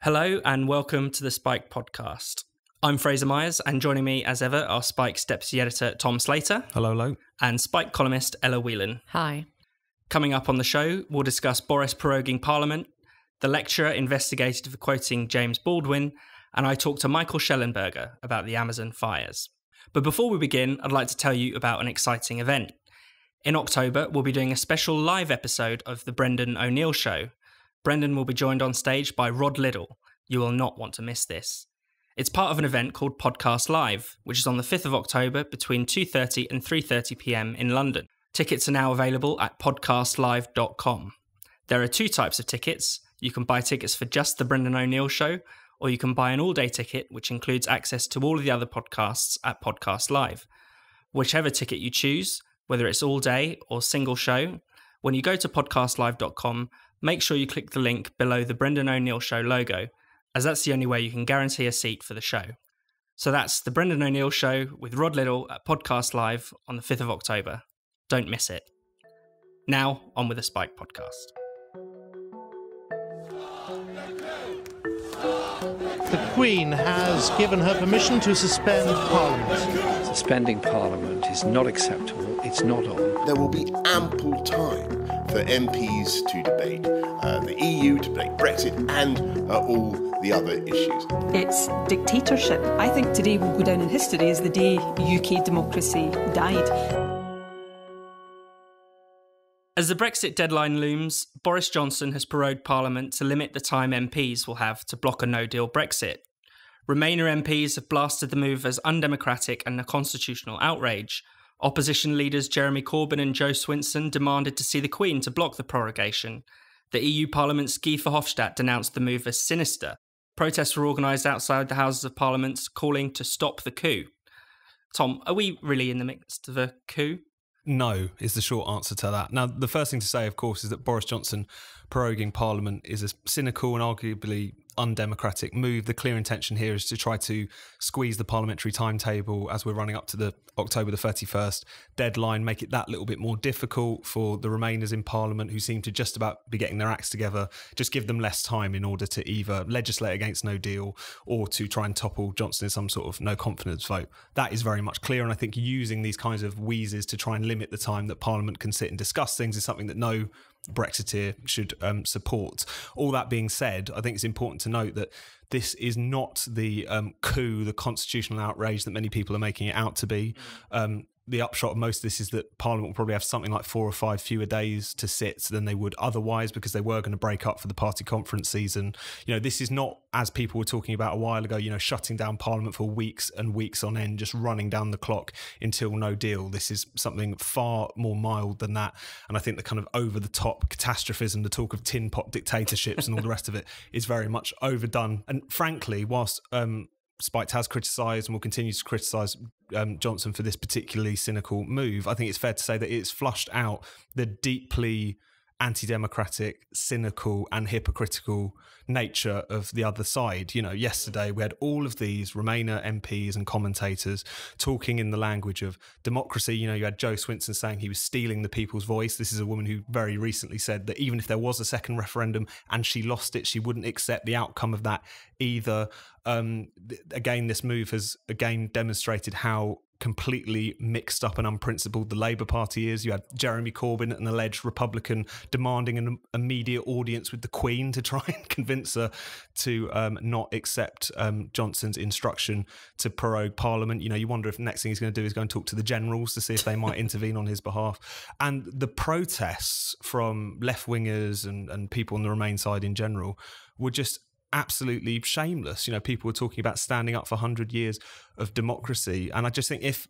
Hello and welcome to the Spike podcast. I'm Fraser Myers, and joining me as ever are Spike's deputy editor Tom Slater. Hello. And Spike columnist Ella Whelan. Hi. Coming up on the show, we'll discuss Boris proroguing Parliament, the lecturer investigated for quoting James Baldwin, and I talk to Michael Schellenberger about the Amazon fires. But before we begin, I'd like to tell you about an exciting event. In October, we'll be doing a special live episode of The Brendan O'Neill Show. Brendan will be joined on stage by Rod Liddle. You will not want to miss this. It's part of an event called Podcast Live, which is on the 5th of October between 2:30 and 3:30 p.m. in London. Tickets are now available at podcastlive.com. There are two types of tickets. You can buy tickets for just The Brendan O'Neill Show, or you can buy an all-day ticket, which includes access to all of the other podcasts at Podcast Live. Whichever ticket you choose, whether it's all day or single show, when you go to podcastlive.com, make sure you click the link below the Brendan O'Neill Show logo, as that's the only way you can guarantee a seat for the show. So that's the Brendan O'Neill Show with Rod Liddle at Podcast Live on the 5th of October. Don't miss it. Now, on with the Spike podcast. The Queen has given her permission to suspend Parliament. Suspending Parliament is not acceptable. It's not on. There will be ample time for MPs to debate the EU, to debate Brexit and all the other issues. It's dictatorship. I think today will go down in history as the day UK democracy died. As the Brexit deadline looms, Boris Johnson has prorogued Parliament to limit the time MPs will have to block a no-deal Brexit. Remainer MPs have blasted the move as undemocratic and a constitutional outrage. Opposition leaders Jeremy Corbyn and Jo Swinson demanded to see the Queen to block the prorogation. The EU Parliament's Guy Verhofstadt denounced the move as sinister. Protests were organised outside the Houses of Parliament calling to stop the coup. Tom, are we really in the midst of a coup? No, is the short answer to that. Now, the first thing to say, of course, is that Boris Johnson proroguing Parliament is a cynical and arguably undemocratic move. The clear intention here is to try to squeeze the parliamentary timetable as we're running up to the October the 31st deadline, make it that little bit more difficult for the Remainers in Parliament who seem to just about be getting their acts together, just give them less time in order to either legislate against no deal or to try and topple Johnson in some sort of no confidence vote. That is very much clear, and I think using these kinds of wheezes to try and limit the time that Parliament can sit and discuss things is something that no Brexiteer should support. All that being said, I think it's important to note that this is not the coup, the constitutional outrage that many people are making it out to be. The upshot of most of this is that Parliament will probably have something like 4 or 5 fewer days to sit than they would otherwise because they were going to break up for the party conference season. You know, this is not, as people were talking about a while ago, you know, shutting down Parliament for weeks and weeks on end, just running down the clock until no deal. This is something far more mild than that. And I think the kind of over-the-top catastrophism, the talk of tin pot dictatorships and all the rest of it is very much overdone. And frankly, whilst Spike has criticised and will continue to criticise Johnson for this particularly cynical move, I think it's fair to say that it's flushed out the deeply anti-democratic, cynical and hypocritical nature of the other side. You know, yesterday we had all of these Remainer MPs and commentators talking in the language of democracy. You know, you had Jo Swinson saying he was stealing the people's voice. This is a woman who very recently said that even if there was a second referendum and she lost it, she wouldn't accept the outcome of that either. Again, this move has again demonstrated how completely mixed up and unprincipled the Labour Party is. You had Jeremy Corbyn, an alleged Republican, demanding an immediate audience with the Queen to try and convince her to not accept Johnson's instruction to prorogue Parliament. You know, you wonder if the next thing he's going to do is go and talk to the generals to see if they might intervene on his behalf. And the protests from left-wingers and people on the Remain side in general were just absolutely shameless. You know, people were talking about standing up for 100 years of democracy. And I just think if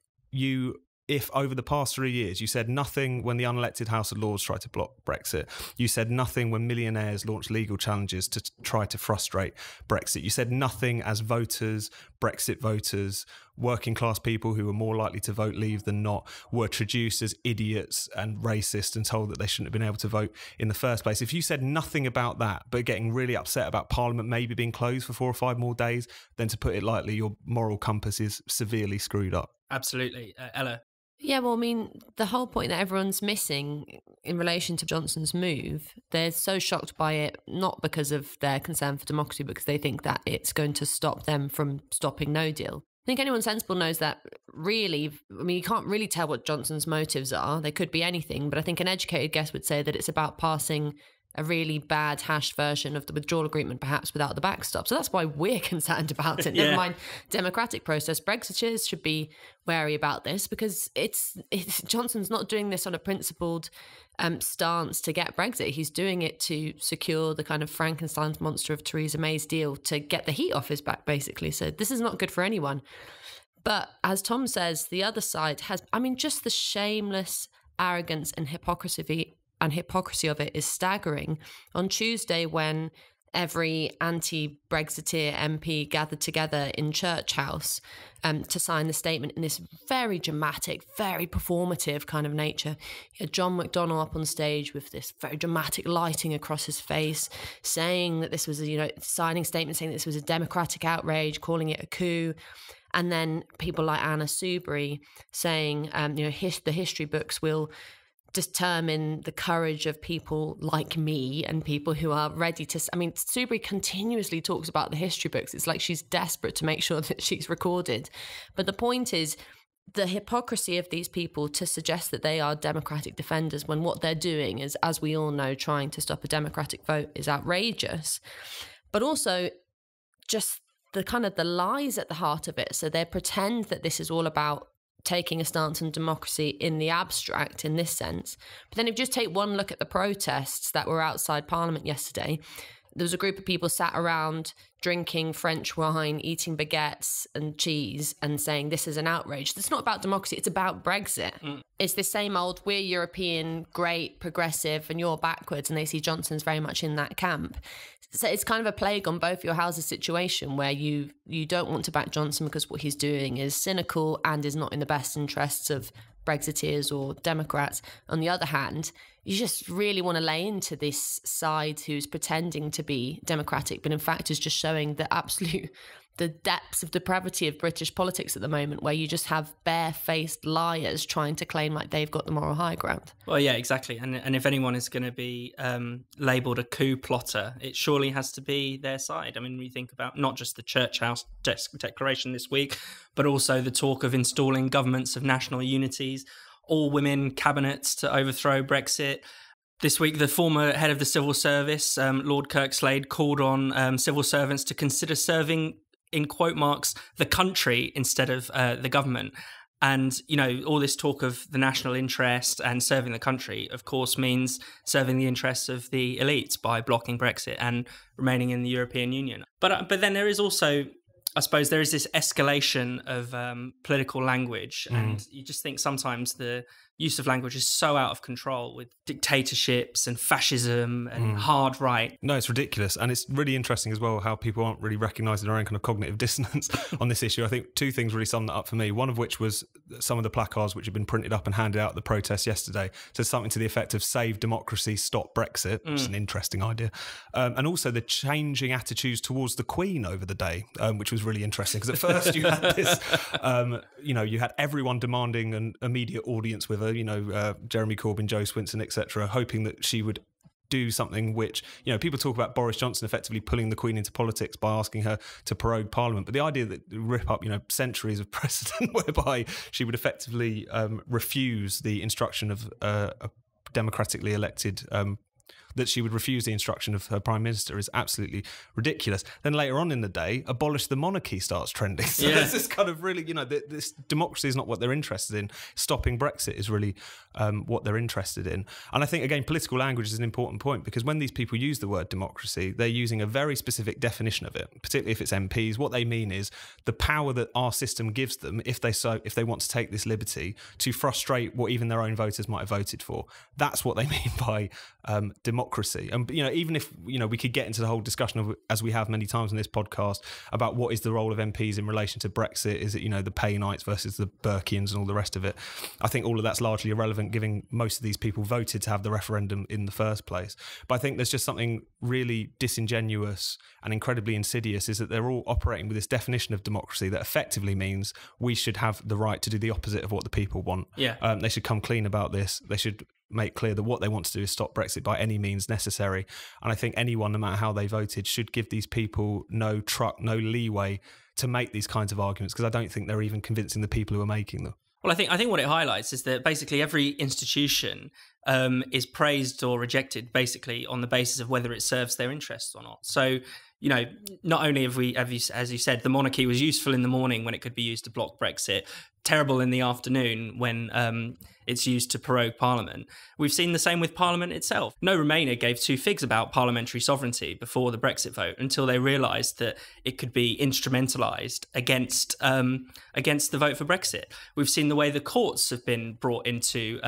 over the past 3 years, you said nothing when the unelected House of Lords tried to block Brexit, you said nothing when millionaires launched legal challenges to try to frustrate Brexit, you said nothing as voters, Brexit voters, working class people who were more likely to vote Leave than not, were traduced as idiots and racist and told that they shouldn't have been able to vote in the first place. If you said nothing about that, but getting really upset about Parliament maybe being closed for 4 or 5 more days, then to put it lightly, your moral compass is severely screwed up. Absolutely. Ella? Yeah, well, I mean, the whole point that everyone's missing in relation to Johnson's move, they're so shocked by it, not because of their concern for democracy, because they think that it's going to stop them from stopping no deal. I think anyone sensible knows that really, I mean, you can't really tell what Johnson's motives are. They could be anything, but I think an educated guess would say that it's about passing a really bad hashed version of the withdrawal agreement, perhaps without the backstop. So that's why we're concerned about it. Never mind democratic process. Brexiteers should be wary about this, because it's Johnson's not doing this on a principled stance to get Brexit. He's doing it to secure the kind of Frankenstein's monster of Theresa May's deal to get the heat off his back, basically. So this is not good for anyone. But as Tom says, the other side has, I mean, just the shameless arrogance and hypocrisy of it is staggering. On Tuesday, when every anti-Brexiteer MP gathered together in Church House to sign the statement in this very dramatic, very performative kind of nature, you had John McDonnell up on stage with this very dramatic lighting across his face, saying that this was signing a statement saying that this was a democratic outrage, calling it a coup. And then people like Anna Soubry saying, the history books will determine the courage of people like me and people who are ready to... I mean, Soubry continuously talks about the history books. It's like she's desperate to make sure that she's recorded. But the point is the hypocrisy of these people to suggest that they are democratic defenders when what they're doing is, as we all know, trying to stop a democratic vote is outrageous. But also just the kind of the lies at the heart of it. So they pretend that this is all about taking a stance on democracy in the abstract, in this sense. But then if you just take one look at the protests that were outside Parliament yesterday, there was a group of people sat around drinking French wine, eating baguettes and cheese and saying this is an outrage. It's not about democracy, it's about Brexit. It's the same old, we're European, great, progressive, and you're backwards, and they see Johnson's very much in that camp. So it's kind of a plague on both your houses situation where you don't want to back Johnson because what he's doing is cynical and is not in the best interests of Brexiteers or Democrats. On the other hand, you just really want to lay into this side who's pretending to be democratic, but in fact is just showing the depths of depravity of British politics at the moment, where you just have barefaced liars trying to claim like they've got the moral high ground. Well, yeah, exactly. And if anyone is going to be labelled a coup plotter, it surely has to be their side. I mean, we think about not just the Church House declaration this week, but also the talk of installing governments of national unities, all-women cabinets to overthrow Brexit. This week, the former head of the civil service, Lord Kirkslade, called on civil servants to consider serving, in quote marks, the country instead of the government. And, all this talk of the national interest and serving the country, of course, means serving the interests of the elites by blocking Brexit and remaining in the European Union. But then there is also, I suppose, there is this escalation of political language. And you just think sometimes the use of language is so out of control with dictatorships and fascism and hard right. No, it's ridiculous. And it's really interesting as well how people aren't really recognising their own kind of cognitive dissonance on this issue. I think two things really sum that up for me. One of which was some of the placards which had been printed up and handed out at the protest yesterday. So something to the effect of "Save democracy, stop Brexit," which is an interesting idea. And also the changing attitudes towards the Queen over the day, which was really interesting. Because at first you had this, you had everyone demanding an immediate audience with her, Jeremy Corbyn, Joe Swinson, etc., hoping that she would do something which, people talk about Boris Johnson effectively pulling the Queen into politics by asking her to prorogue Parliament. But the idea that rip up, centuries of precedent whereby she would effectively refuse the instruction of a democratically elected that she would refuse the instruction of her Prime Minister is absolutely ridiculous. Then later on in the day, abolish the monarchy starts trending. So there's this kind of really, this democracy is not what they're interested in. Stopping Brexit is really what they're interested in. And I think, again, political language is an important point, because when these people use the word democracy, they're using a very specific definition of it, particularly if it's MPs. What they mean is the power that our system gives them if they want to take this liberty to frustrate what even their own voters might have voted for. That's what they mean by democracy. democracy. And, even if, we could get into the whole discussion of, as we have many times on this podcast, about what is the role of MPs in relation to Brexit. Is it, the Paynites versus the Burkeans and all the rest of it? I think all of that's largely irrelevant, given most of these people voted to have the referendum in the first place. But I think there's just something really disingenuous and incredibly insidious, is that they're all operating with this definition of democracy that effectively means we should have the right to do the opposite of what the people want. Yeah. They should come clean about this. They should make clear that what they want to do is stop Brexit by any means necessary. And I think anyone, no matter how they voted, should give these people no leeway to make these kinds of arguments, because I don't think they're even convincing the people who are making them. Well, I think what it highlights is that basically every institution is praised or rejected basically on the basis of whether it serves their interests or not. So, not only have we, as you said, the monarchy was useful in the morning when it could be used to block Brexit, terrible in the afternoon when it's used to prorogue Parliament. We've seen the same with Parliament itself. No Remainer gave two figs about parliamentary sovereignty before the Brexit vote until they realised that it could be instrumentalised against the vote for Brexit. We've seen the way the courts have been brought into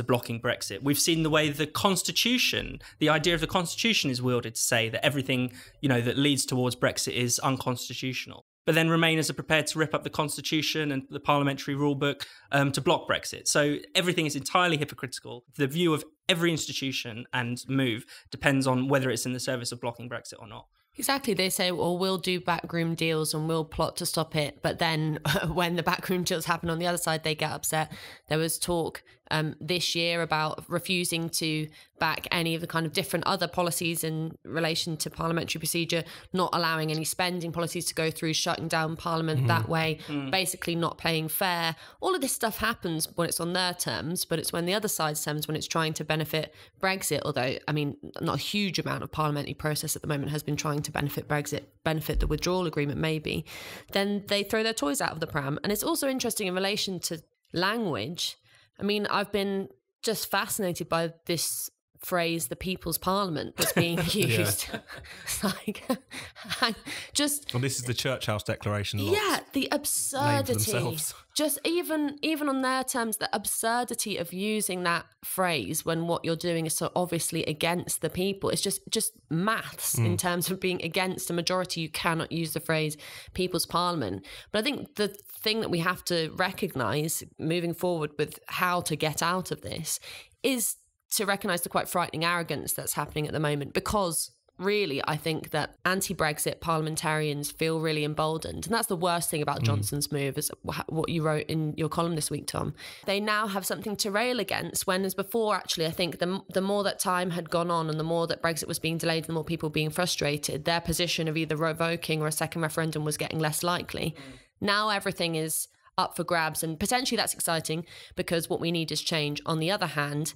blocking Brexit. We've seen the way the Constitution, the idea of the Constitution, is wielded to say that everything that leads towards Brexit is unconstitutional. But then Remainers are prepared to rip up the Constitution and the parliamentary rule book to block Brexit. So everything is entirely hypocritical. The view of every institution and move depends on whether it's in the service of blocking Brexit or not. Exactly. They say, well, we'll do backroom deals and we'll plot to stop it. But then when the backroom deals happen on the other side, they get upset. There was talk this year about refusing to back any of the kind of different other policies in relation to parliamentary procedure, not allowing any spending policies to go through, shutting down Parliament that way, basically not playing fair. All of this stuff happens when it's on their terms, but it's when the other side's terms, when it's trying to benefit Brexit, although, not a huge amount of parliamentary process at the moment has been trying to benefit Brexit, benefit the withdrawal agreement maybe, then they throw their toys out of the pram. And it's also interesting in relation to language. I've been just fascinated by this phrase, the People's Parliament, that's being used. It's like, well, this is the Church House Declaration. Yeah, the absurdity. Just even on their terms, the absurdity of using that phrase when what you're doing is so obviously against the people. It's just maths in terms of being against a majority. You cannot use the phrase People's Parliament. But I think the thing that we have to recognise moving forward with how to get out of this is to recognise the quite frightening arrogance that's happening at the moment, because really I think that anti-Brexit parliamentarians feel really emboldened. And that's the worst thing about Johnson's move, is what you wrote in your column this week, Tom. They now have something to rail against, when as before, actually, I think the more that time had gone on and the more that Brexit was being delayed, the more people being frustrated, their position of either revoking or a second referendum was getting less likely. Now everything is up for grabs, and potentially that's exciting because what we need is change. On the other hand,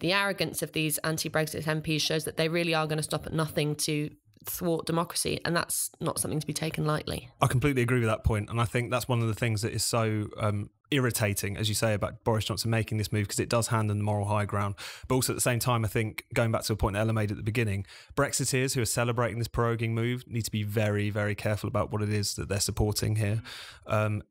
the arrogance of these anti-Brexit MPs shows that they really are going to stop at nothing to thwart democracy, and that's not something to be taken lightly. I completely agree with that point, and I think that's one of the things that is so irritating, as you say, about Boris Johnson making this move, because it does hand them the moral high ground. But also at the same time, I think, going back to a point that Ella made at the beginning, Brexiteers who are celebrating this proroguing move need to be very, very careful about what it is that they're supporting here.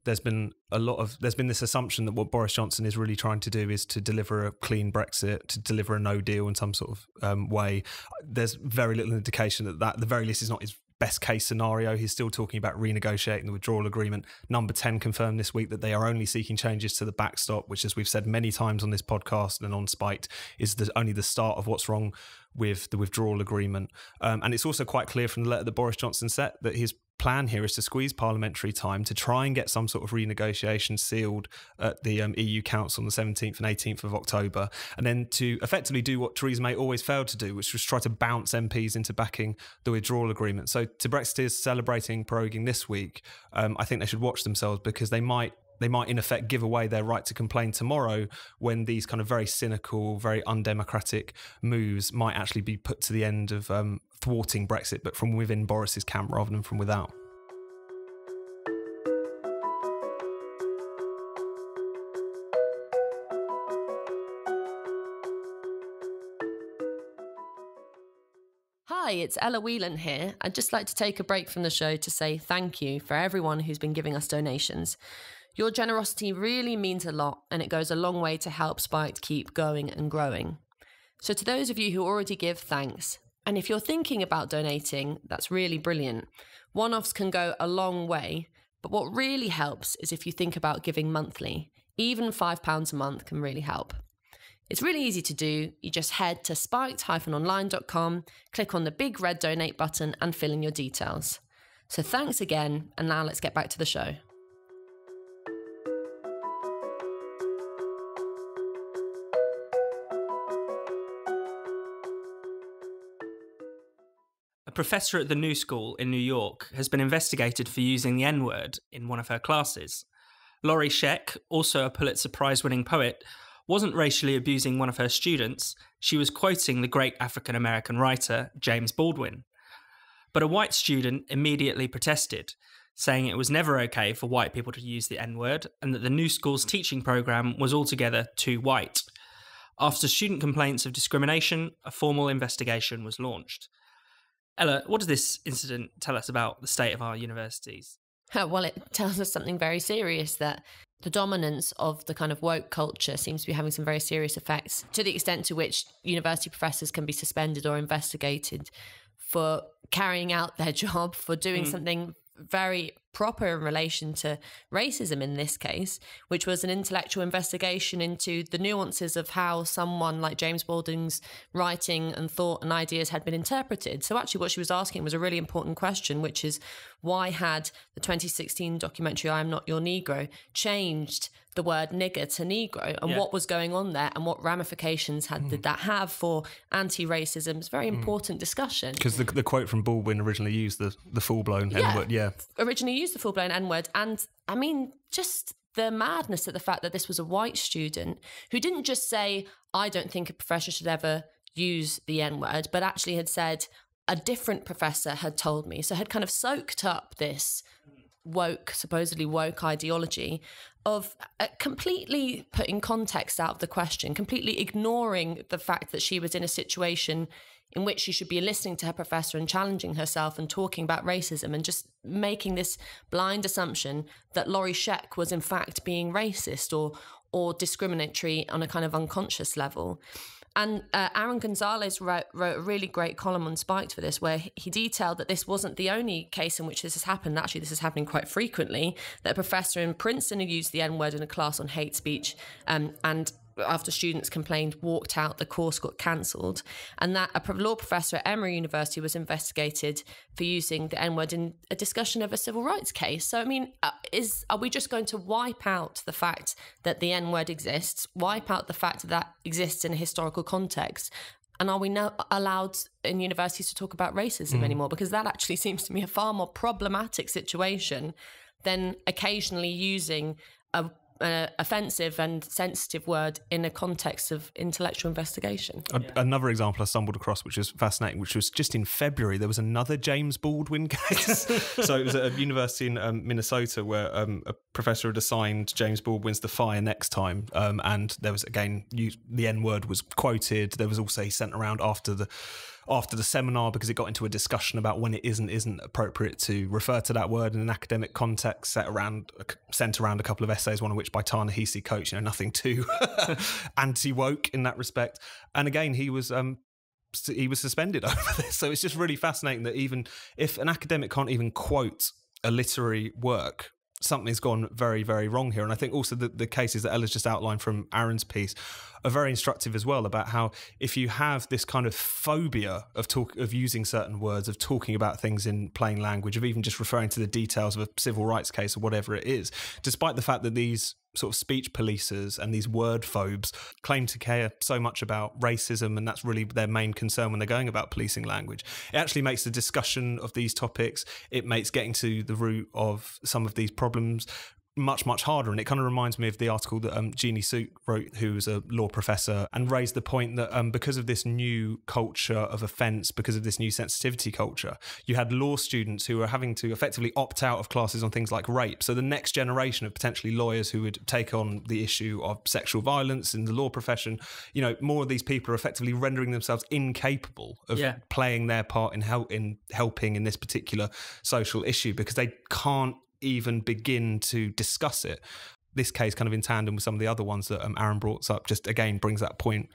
There's been this assumption that what Boris Johnson is really trying to do is to deliver a clean Brexit, to deliver a no deal in some sort of way. There's very little indication that at the very least is not his best case scenario. He's still talking about renegotiating the withdrawal agreement. Number 10 confirmed this week that they are only seeking changes to the backstop, which, as we've said many times on this podcast and on Spiked, is only the start of what's wrong with the withdrawal agreement. And it's also quite clear from the letter that Boris Johnson sent that his plan here is to squeeze parliamentary time to try and get some sort of renegotiation sealed at the EU Council on the 17th and 18th of October, and then to effectively do what Theresa May always failed to do, which was try to bounce MPs into backing the withdrawal agreement. So to Brexiteers celebrating proroguing this week, I think they should watch themselves, because they might in effect give away their right to complain tomorrow, when these kind of very cynical, very undemocratic moves might actually be put to the end of thwarting Brexit, but from within Boris's camp rather than from without. Hi, it's Ella Whelan here. I'd just like to take a break from the show to say thank you for everyone who's been giving us donations. Your generosity really means a lot, and it goes a long way to help Spiked keep going and growing. So to those of you who already give, thanks. And if you're thinking about donating, that's really brilliant. One-offs can go a long way, but what really helps is if you think about giving monthly. Even £5 a month can really help. It's really easy to do. You just head to spiked-online.com, click on the big red donate button and fill in your details. So thanks again, and now let's get back to the show. A professor at the New School in New York has been investigated for using the N-word in one of her classes. Laurie Scheck, also a Pulitzer Prize-winning poet, wasn't racially abusing one of her students. She was quoting the great African-American writer James Baldwin. But a white student immediately protested, saying it was never okay for white people to use the N-word and that the New School's teaching programme was altogether too white. After student complaints of discrimination, a formal investigation was launched. Ella, what does this incident tell us about the state of our universities? Well, it tells us something very serious, that the dominance of the kind of woke culture seems to be having some very serious effects, to the extent to which university professors can be suspended or investigated for carrying out their job, for doing something very proper in relation to racism in this case, which was an intellectual investigation into the nuances of how someone like James Baldwin's writing and thought and ideas had been interpreted. So actually what she was asking was a really important question, which is why had the 2016 documentary I Am Not Your Negro changed the word nigger to negro, and what was going on there and what ramifications did that have for anti-racism? It's a very important discussion. Because the quote from Baldwin originally used the full-blown N-word, originally used the full-blown N-word. And I mean, just the madness at the fact that this was a white student who didn't just say, I don't think a professor should ever use the N-word, but actually had said, a different professor had told me. So had kind of soaked up this supposedly woke ideology of completely putting context out of the question, completely ignoring the fact that she was in a situation in which she should be listening to her professor and challenging herself and talking about racism, and just making this blind assumption that Laurie Scheck was in fact being racist or discriminatory on a kind of unconscious level. And Aaron Gonzalez wrote a really great column on Spiked for this, where he detailed that this wasn't the only case in which this has happened. Actually, this is happening quite frequently, that a professor in Princeton who used the N-word in a class on hate speech and after students complained, walked out, the course got cancelled. And that a law professor at Emory University was investigated for using the N-word in a discussion of a civil rights case. So, I mean, are we just going to wipe out the fact that the N-word exists, wipe out the fact that exists in a historical context? And are we now allowed in universities to talk about racism anymore? Because that actually seems to me a far more problematic situation than occasionally using an offensive and sensitive word in a context of intellectual investigation. Another example I stumbled across, which was fascinating, which was just in February, there was another James Baldwin case. So it was at a university in Minnesota where a professor had assigned James Baldwin's The Fire Next Time, and there was, again, the N-word was quoted. There was also, he sent around after the seminar, because it got into a discussion about when it isn't appropriate to refer to that word in an academic context, sent around a couple of essays, one of which by Ta-Nehisi Coates, nothing too anti-woke in that respect. And again, he was suspended over this. So it's just really fascinating that even if an academic can't even quote a literary work, something's gone very, very wrong here. And I think also the cases that Ella's just outlined from Aaron's piece are very instructive as well, about how if you have this kind of phobia of using certain words, of talking about things in plain language, of even just referring to the details of a civil rights case or whatever it is, despite the fact that these sort of speech policers and these word phobes claim to care so much about racism, and that's really their main concern when they're going about policing language, it actually makes the discussion of these topics, it makes getting to the root of some of these problems much, much harder. And it kind of reminds me of the article that Jeannie Suk wrote, who was a law professor, and raised the point that because of this new culture of offence, because of this new sensitivity culture, you had law students who were having to effectively opt out of classes on things like rape. So the next generation of potentially lawyers who would take on the issue of sexual violence in the law profession, more of these people are effectively rendering themselves incapable of playing their part in helping in this particular social issue, because they can't even begin to discuss it. This case, kind of in tandem with some of the other ones that Aaron brought up, just again brings that point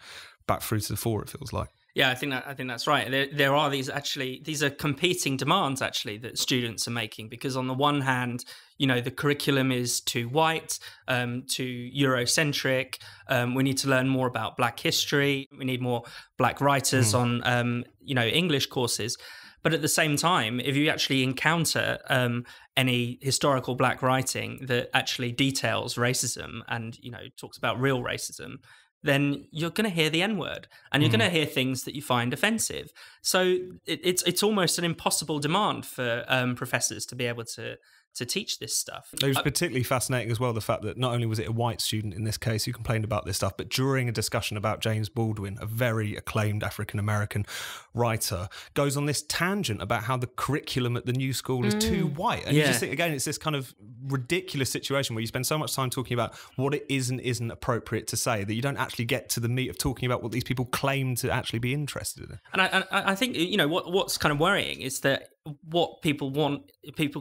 back through to the fore, it feels like. Yeah, I think that's right. There are these are competing demands actually that students are making, because on the one hand, the curriculum is too white, too Eurocentric. We need to learn more about Black history. We need more Black writers on English courses. But at the same time, if you actually encounter any historical Black writing that actually details racism and talks about real racism, then you're going to hear the N-word, and you're going to hear things that you find offensive. So it's almost an impossible demand for professors to be able to teach this stuff. It was particularly fascinating as well, the fact that not only was it a white student in this case who complained about this stuff, but during a discussion about James Baldwin, a very acclaimed African-American writer, goes on this tangent about how the curriculum at the new school is too white. And you just think, again, it's this kind of ridiculous situation where you spend so much time talking about what it is and isn't appropriate to say that you don't actually get to the meat of talking about what these people claim to actually be interested in. And I think, what's kind of worrying is that what people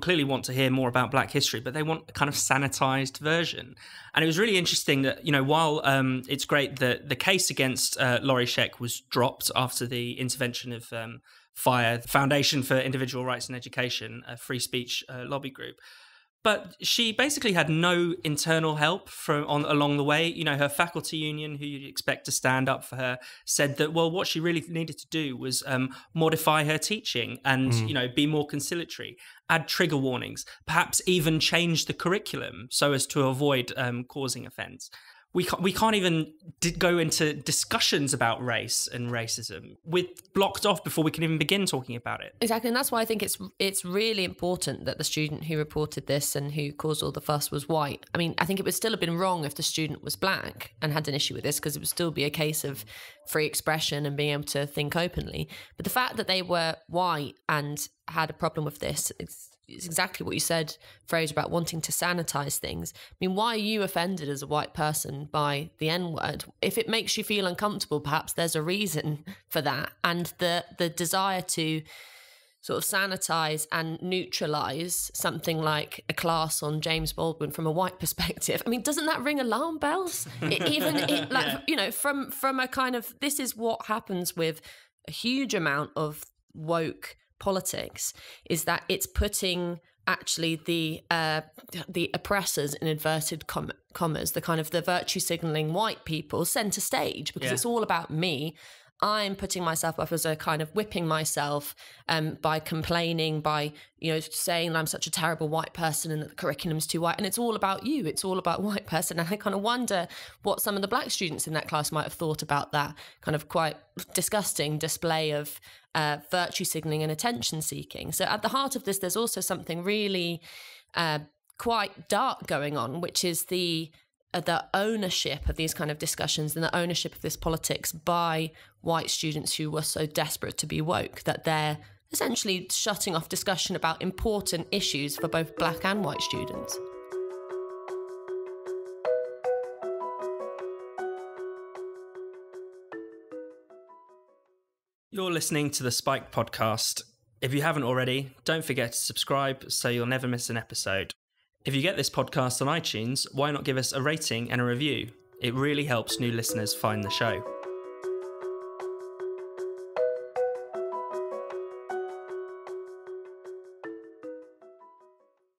clearly want to hear more about Black history, but they want a kind of sanitized version. And it was really interesting that, while it's great that the case against Laurie Sheck was dropped after the intervention of FIRE, the Foundation for Individual Rights and Education, a free speech lobby group. But she basically had no internal help along the way. Her faculty union, who you'd expect to stand up for her, said that, well, what she really needed to do was modify her teaching and, be more conciliatory, add trigger warnings, perhaps even change the curriculum so as to avoid causing offence. We can't even go into discussions about race and racism. We're blocked off before we can even begin talking about it. Exactly, and that's why I think it's really important that the student who reported this and who caused all the fuss was white. I mean, I think it would still have been wrong if the student was Black and had an issue with this, because it would still be a case of free expression and being able to think openly. But the fact that they were white and had a problem with this, it's exactly what you said, Fraser, about wanting to sanitize things. I mean, why are you offended as a white person by the N-word? If it makes you feel uncomfortable, perhaps there's a reason for that. And the desire to sort of sanitize and neutralize something like a class on James Baldwin from a white perspective, I mean, doesn't that ring alarm bells? From a kind of, this is what happens with a huge amount of woke politics, is that it's putting actually the oppressors, in inverted commas, the kind of the virtue signaling white people, center stage, because it's all about me. I'm putting myself up as a kind of whipping myself by complaining, by saying that I'm such a terrible white person and that the curriculum's too white, and it's all about you. It's all about white person. And I kind of wonder what some of the Black students in that class might have thought about that kind of quite disgusting display of virtue signaling and attention seeking. So at the heart of this, there's also something really quite dark going on, which is the ownership of these kind of discussions and the ownership of this politics by white students who were so desperate to be woke that they're essentially shutting off discussion about important issues for both Black and white students. You're listening to the Spike podcast. If you haven't already, don't forget to subscribe so you'll never miss an episode. If you get this podcast on iTunes, why not give us a rating and a review? It really helps new listeners find the show.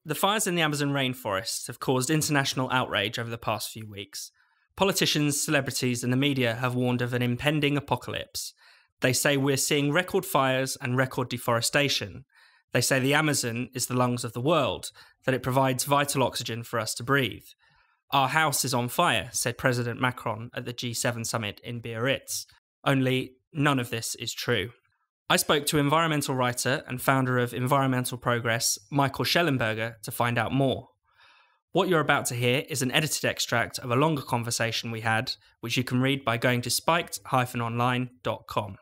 The fires in the Amazon rainforest have caused international outrage over the past few weeks. Politicians, celebrities, and the media have warned of an impending apocalypse. They say we're seeing record fires and record deforestation. They say the Amazon is the lungs of the world, that it provides vital oxygen for us to breathe. Our house is on fire, said President Macron at the G7 summit in Biarritz. Only none of this is true. I spoke to environmental writer and founder of Environmental Progress, Michael Schellenberger, to find out more. What you're about to hear is an edited extract of a longer conversation we had, which you can read by going to spiked-online.com.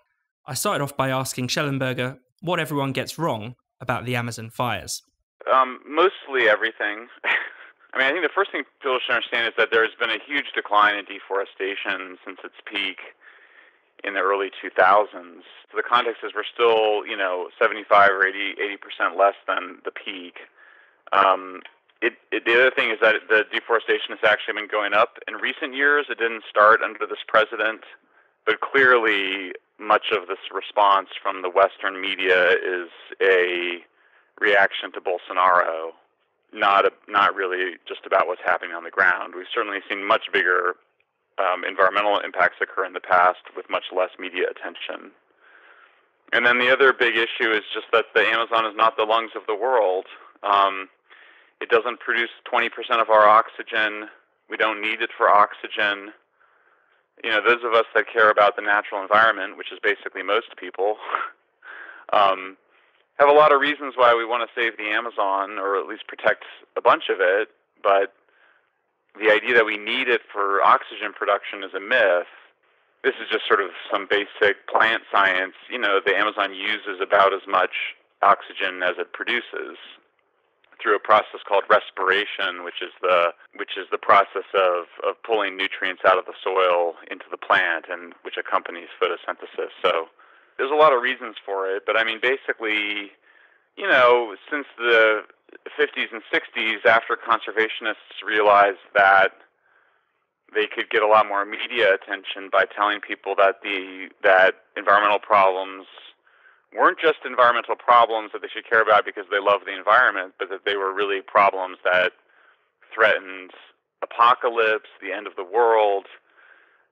I started off by asking Schellenberger what everyone gets wrong about the Amazon fires. Mostly everything. I mean, I think the first thing people should understand is that there's been a huge decline in deforestation since its peak in the early 2000s. So the context is we're still, 75 or 80% less than the peak. The other thing is that the deforestation has actually been going up in recent years. It didn't start under this president But clearly, much of this response from the Western media is a reaction to Bolsonaro, not really just about what's happening on the ground. We've certainly seen much bigger environmental impacts occur in the past with much less media attention. And then the other big issue is just that the Amazon is not the lungs of the world. It doesn't produce 20% of our oxygen. We don't need it for oxygen. You know, those of us that care about the natural environment, which is basically most people, have a lot of reasons why we want to save the Amazon, or at least protect a bunch of it, but the idea that we need it for oxygen production is a myth. This is just sort of some basic plant science. You know, the Amazon uses about as much oxygen as it produces through a process called respiration, which is the process of pulling nutrients out of the soil into the plant, and which accompanies photosynthesis. So there's a lot of reasons for it, but I mean, basically, you know, since the 50s and 60s, after conservationists realized that they could get a lot more media attention by telling people that that environmental problems weren't just environmental problems that they should care about because they love the environment, but that they were really problems that threatened apocalypse, the end of the world.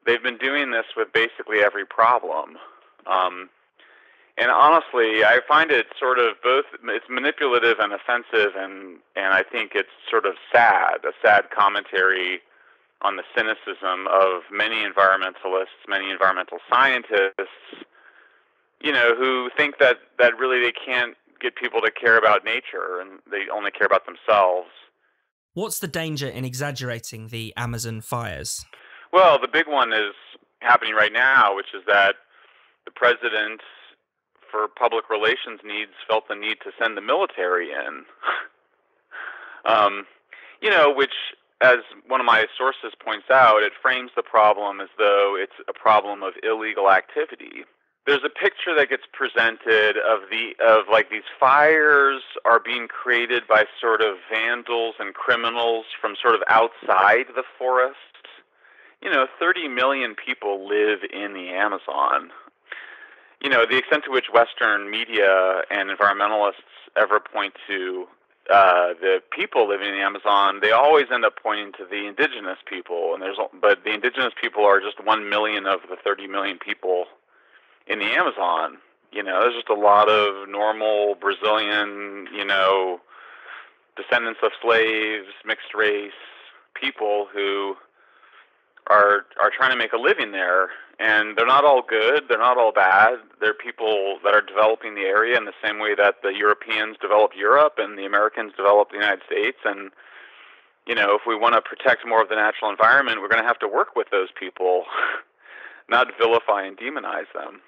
They've been doing this with basically every problem. And honestly, I find it sort of both, it's manipulative and offensive, and I think it's sort of sad, a sad commentary on the cynicism of many environmentalists, many environmental scientists, you know, who think that really they can't get people to care about nature and they only care about themselves. What's the danger in exaggerating the Amazon fires? Well, the big one is happening right now, which is that the president, for public relations needs, felt the need to send the military in. You know, which, as one of my sources points out, it frames the problem as though it's a problem of illegal activity. There's a picture that gets presented of these fires are being created by sort of vandals and criminals from sort of outside the forest. You know, 30 million people live in the Amazon. You know, the extent to which Western media and environmentalists ever point to the people living in the Amazon, they always end up pointing to the indigenous people, but the indigenous people are just 1 million of the 30 million people in the Amazon. You know, there's just a lot of normal Brazilian, you know, descendants of slaves, mixed race people who are trying to make a living there. And they're not all good, they're not all bad. They're people that are developing the area in the same way that the Europeans developed Europe and the Americans developed the United States. And, you know, if we want to protect more of the natural environment, we're going to have to work with those people, not vilify and demonize them.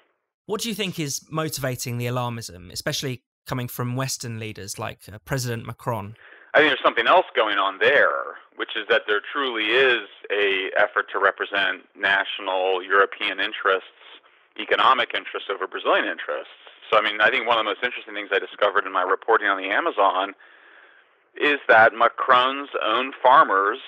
What do you think is motivating the alarmism, especially coming from Western leaders like President Macron? I think there's something else going on there, which is that there truly is an effort to represent national European interests, economic interests over Brazilian interests. So, I mean, I think one of the most interesting things I discovered in my reporting on the Amazon is that Macron's own farmers,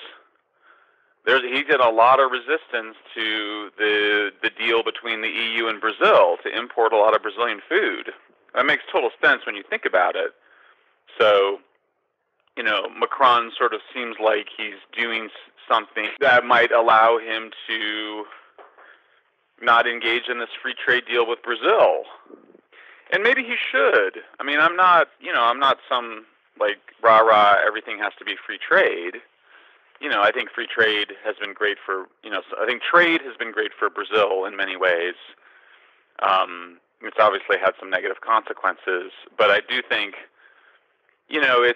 he did a lot of resistance to the deal between the EU and Brazil to import a lot of Brazilian food. That makes total sense when you think about it. So, you know, Macron sort of seems like he's doing something that might allow him to not engage in this free trade deal with Brazil. And maybe he should. I mean, I'm not some, like, rah-rah, everything has to be free trade. You know, I think free trade has been great for, you know, I think trade has been great for Brazil in many ways. It's obviously had some negative consequences, but I do think, you know, I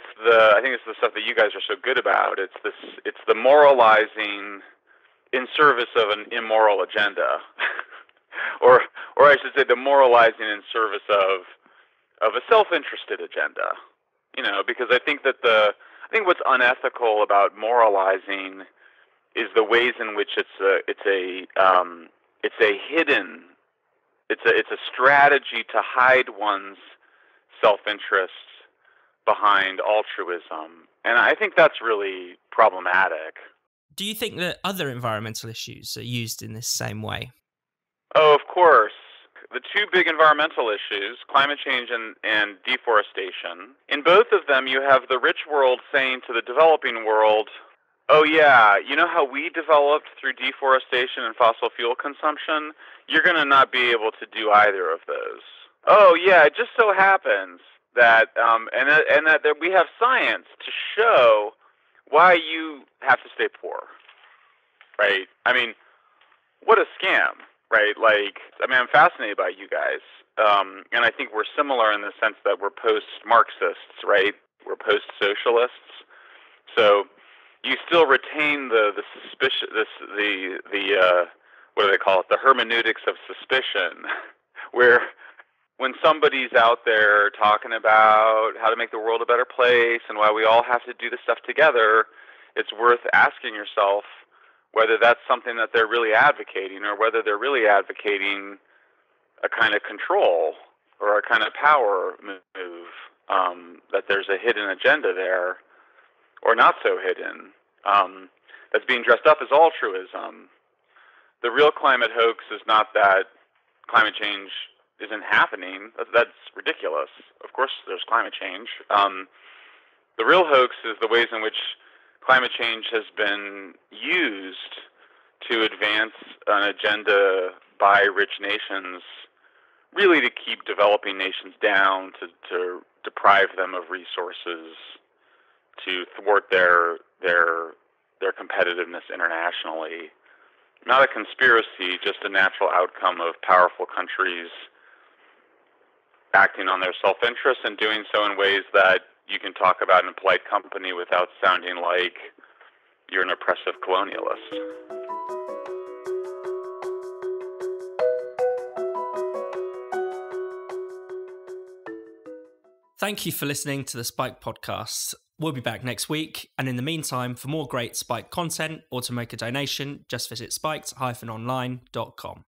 think it's the stuff that you guys are so good about. It's the moralizing in service of an immoral agenda, or I should say, the moralizing in service of a self-interested agenda. You know, because I think what's unethical about moralizing is the ways in which it's a strategy to hide one's self-interest behind altruism, and I think that's really problematic. Do you think that other environmental issues are used in this same way? Oh, of course. The two big environmental issues, climate change and deforestation, in both of them you have the rich world saying to the developing world, oh yeah, you know how we developed through deforestation and fossil fuel consumption? You're going to not be able to do either of those. Oh yeah, it just so happens that, and that we have science to show why you have to stay poor, right? I mean, what a scam. Right, I'm fascinated by you guys, and I think we're similar in the sense that we're post-Marxists, right? We're post-socialists, so you still retain the suspicion, what do they call it? The hermeneutics of suspicion, where when somebody's out there talking about how to make the world a better place and why we all have to do this stuff together, it's worth asking yourself whether that's something that they're really advocating or whether they're really advocating a kind of control or a kind of power move, that there's a hidden agenda there, or not so hidden, that's being dressed up as altruism. The real climate hoax is not that climate change isn't happening. That's ridiculous. Of course there's climate change. The real hoax is the ways in which climate change has been used to advance an agenda by rich nations, really to keep developing nations down, to deprive them of resources, to thwart their competitiveness internationally. Not a conspiracy, just a natural outcome of powerful countries acting on their self-interest and doing so in ways that you can talk about in polite company without sounding like you're an oppressive colonialist. Thank you for listening to the Spike podcast. We'll be back next week. And in the meantime, for more great Spike content or to make a donation, just visit spiked-online.com.